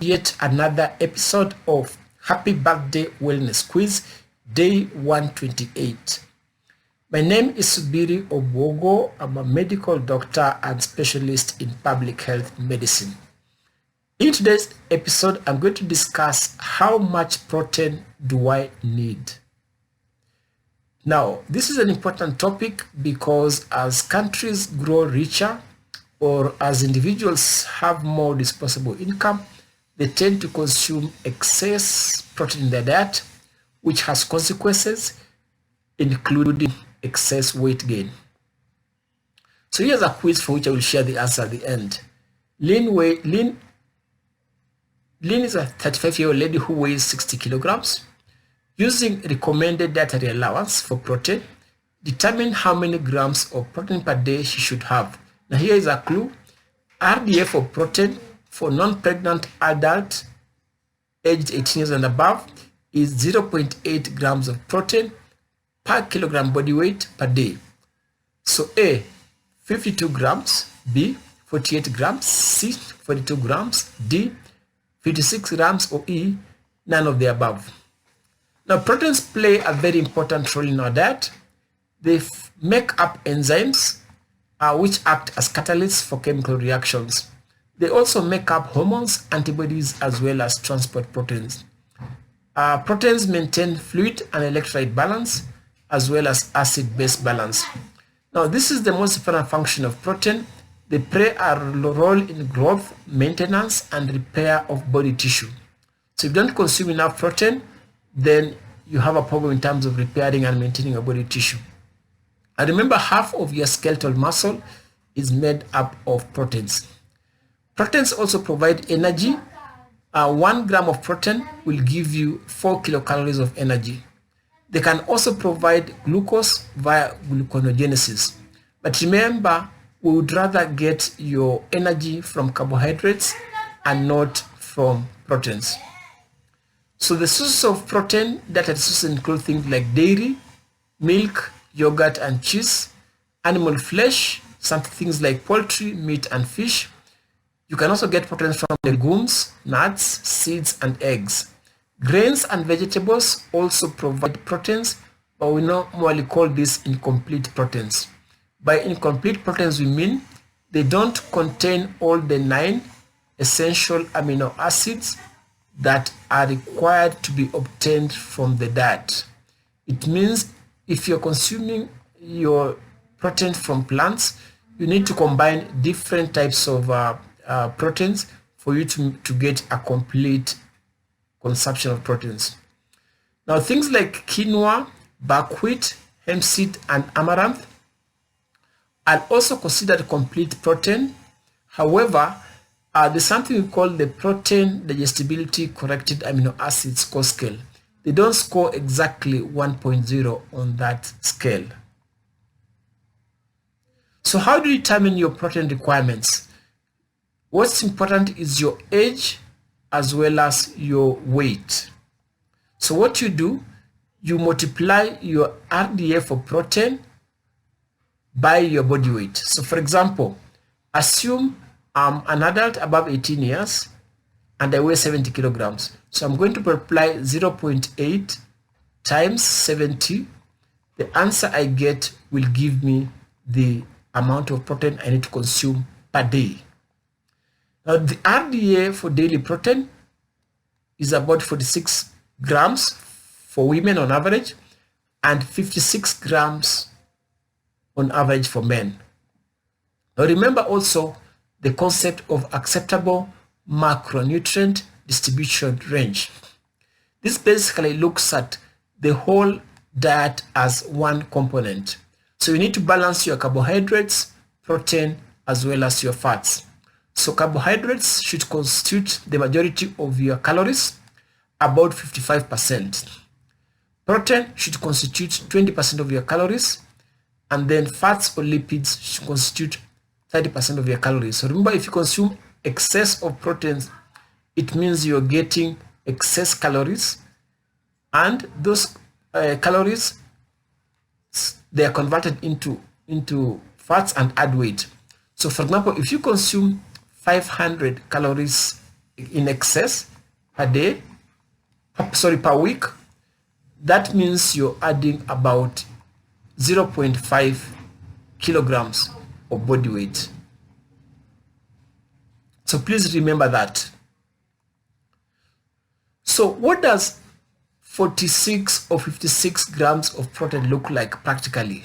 yet another episode of Happy Birthday Wellness Quiz, day 128. My name is Subiri Obwogo. I'm a medical doctor and specialist in public health medicine. In today's episode, I'm going to discuss how much protein do I need. Now, this is an important topic because as countries grow richer or as individuals have more disposable income, they tend to consume excess protein in their diet, which has consequences, including excess weight gain. So here's a quiz for which I will share the answer at the end. Lynn is a 35-year-old lady who weighs 60 kilograms. Using recommended dietary allowance for protein, determine how many grams of protein per day she should have. Now here is a clue. RDA for protein for non-pregnant adult aged 18 years and above is 0.8 grams of protein per kilogram body weight per day. So A, 52 grams, B, 48 grams, C, 42 grams, D, 56 grams, or E, none of the above. Now, proteins play a very important role in our diet. They make up enzymes which act as catalysts for chemical reactions. They also make up hormones, antibodies, as well as transport proteins. Proteins maintain fluid and electrolyte balance, as well as acid-base balance. Now, this is the most important function of protein. They play a role in growth, maintenance, and repair of body tissue. So if you don't consume enough protein, then you have a problem in terms of repairing and maintaining your body tissue. And remember, half of your skeletal muscle is made up of proteins. Proteins also provide energy. 1 gram of protein will give you 4 kilocalories of energy. They can also provide glucose via gluconeogenesis. But remember, we would rather get your energy from carbohydrates and not from proteins. So the sources of protein that are sources include things like dairy, milk, yogurt and cheese, animal flesh, some things like poultry, meat and fish. You can also get proteins from legumes, nuts, seeds and eggs. Grains and vegetables also provide proteins, but we normally call these incomplete proteins. By incomplete proteins, we mean they don't contain all the 9 essential amino acids that are required to be obtained from the diet. It means if you're consuming your protein from plants, you need to combine different types of proteins for you to get a complete consumption of proteins. Now, things like quinoa, buckwheat, hemp seed, and amaranth are also considered complete protein. However, there's something we call the protein digestibility corrected amino acid score scale. They don't score exactly 1.0 on that scale. So how do you determine your protein requirements? What's important is your age as well as your weight. So what you do, you multiply your RDA for protein by your body weight. So for example, assume I'm an adult above 18 years and I weigh 70 kilograms. So I'm going to multiply 0.8 times 70. The answer I get will give me the amount of protein I need to consume per day. Now the RDA for daily protein is about 46 grams for women on average and 56 grams on average for men. Now remember also the concept of acceptable macronutrient distribution range. This basically looks at the whole diet as one component. So you need to balance your carbohydrates, protein, as well as your fats. So carbohydrates should constitute the majority of your calories, about 55%. Protein should constitute 20% of your calories, and then fats or lipids should constitute 30% of your calories. So remember, if you consume excess of proteins, it means you're getting excess calories, and those calories, they are converted into fats and add weight. So for example, if you consume 500 calories in excess per day, per week, that means you're adding about 0.5 kilograms of body weight. So please remember that. So what does 46 or 56 grams of protein look like practically?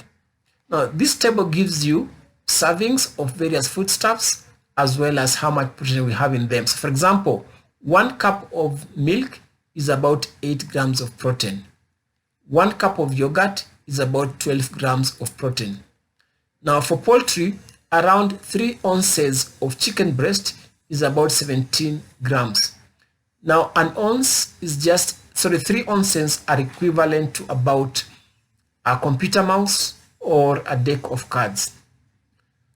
Now, this table gives you servings of various foodstuffs as well as how much protein we have in them. So for example, 1 cup of milk is about 8 grams of protein. 1 cup of yogurt is about 12 grams of protein. Now for poultry, around 3 ounces of chicken breast is about 17 grams. Now an ounce is 3 ounces are equivalent to about a computer mouse or a deck of cards.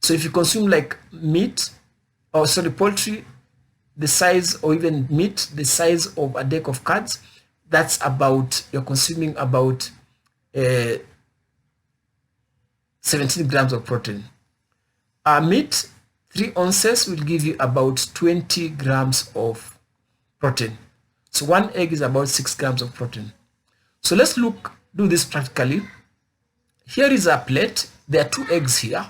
So if you consume like poultry, the size, or even meat, the size of a deck of cards, that's about, you're consuming about 17 grams of protein. Meat, 3 ounces will give you about 20 grams of protein. So 1 egg is about 6 grams of protein. So let's do this practically. Here is a plate. There are 2 eggs here.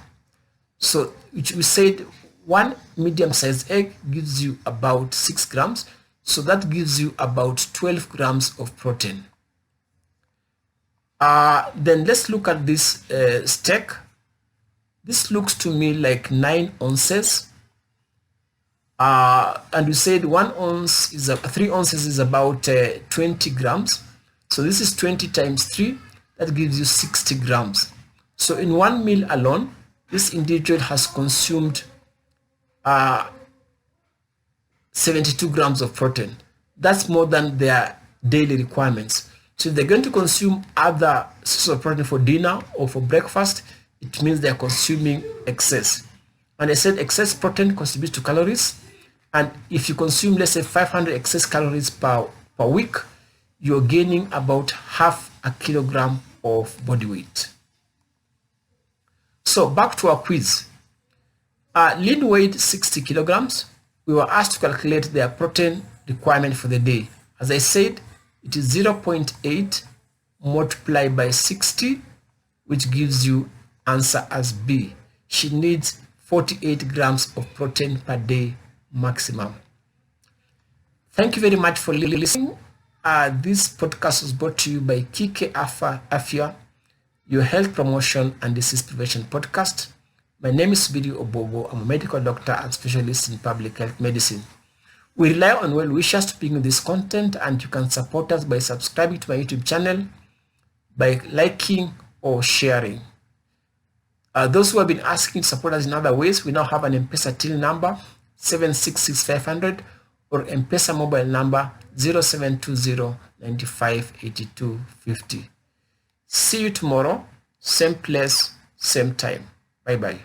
So which we said 1 medium-sized egg gives you about 6 grams. So that gives you about 12 grams of protein. Then let's look at this steak. This looks to me like 9 ounces. And we said 1 ounce is 3 ounces is about 20 grams. So this is 20 times 3. That gives you 60 grams. So in one meal alone, this individual has consumed 72 grams of protein. That's more than their daily requirements. So if they're going to consume other sources of protein for dinner or for breakfast, it means they're consuming excess. And I said excess protein contributes to calories. And if you consume, let's say 500 excess calories per week, you're gaining about half a kilogram of body weight. So back to our quiz. Lynn weighed 60 kilograms. We were asked to calculate their protein requirement for the day. As I said, it is 0.8 multiplied by 60, which gives you answer as B. She needs 48 grams of protein per day maximum. Thank you very much for listening. This podcast was brought to you by Kike Afya, your health promotion and disease prevention podcast. My name is Bidi Obobo. I'm a medical doctor and specialist in public health medicine. We rely on well wishers to bring you this content, and you can support us by subscribing to my YouTube channel, by liking or sharing. Those who have been asking to support us in other ways, we now have an M-Pesa till number 766500 or M-Pesa mobile number 0720 95 82 50. See you tomorrow, same place, same time. Bye bye.